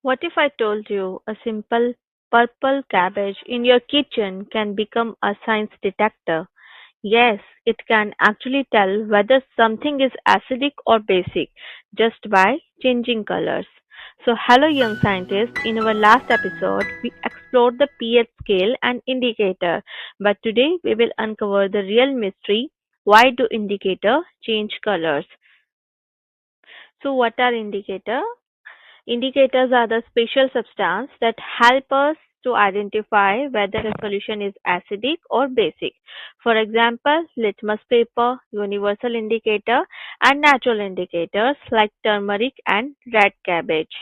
What if I told you a simple purple cabbage in your kitchen can become a science detector? Yes, it can actually tell whether something is acidic or basic just by changing colors. So, hello, young scientists. In our last episode, we explored the pH scale and indicator, but today we will uncover the real mystery. Why do indicators change colors? So, what are indicators? Indicators are the special substance that help us to identify whether a solution is acidic or basic. For example, litmus paper, universal indicator, and natural indicators like turmeric and red cabbage.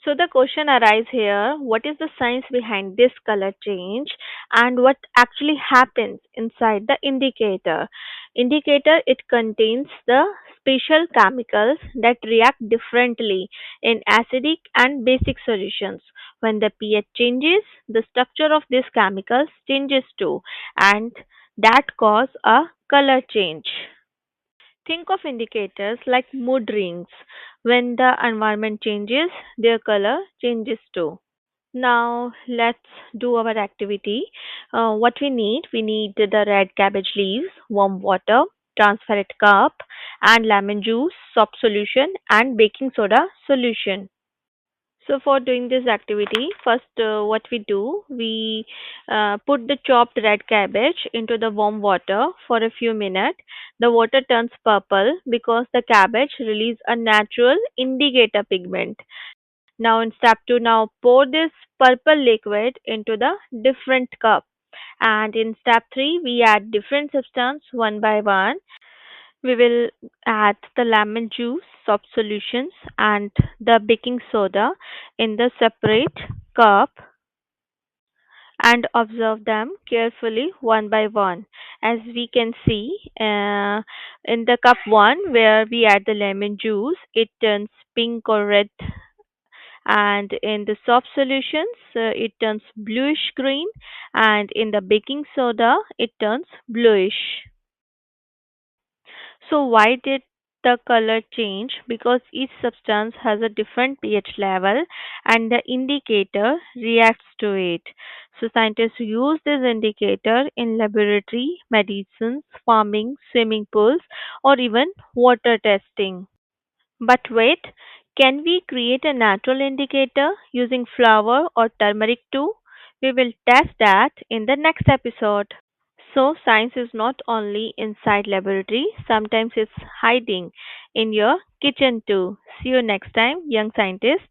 So the question arises here, what is the science behind this color change and what actually happens inside the indicator? Indicator, it contains the special chemicals that react differently in acidic and basic solutions. When the pH changes, the structure of these chemicals changes too, and that cause a color change. Think of indicators like mood rings. When the environment changes, their color changes too. Now let's do our activity. What we need the red cabbage leaves, warm water, transparent cup, and lemon juice, soap solution, and baking soda solution. So for doing this activity, first what we do, we put the chopped red cabbage into the warm water for a few minutes. The water turns purple because the cabbage release a natural indicator pigment. Now in step 2, now pour this purple liquid into the different cup. And in step 3, we add different substance one by one. We will add the lemon juice, soap solutions, and the baking soda in the separate cup and observe them carefully one by one. As we can see in the cup 1 where we add the lemon juice, it turns pink or red, and in the soap solutions it turns bluish green, and in the baking soda it turns bluish. So why did the color change? Because each substance has a different pH level and the indicator reacts to it. So scientists use this indicator in laboratory, medicines, farming, swimming pools, or even water testing. But wait, can we create a natural indicator using flour or turmeric too? We will test that in the next episode. So science is not only inside laboratory, sometimes it's hiding in your kitchen too. See you next time, young scientist.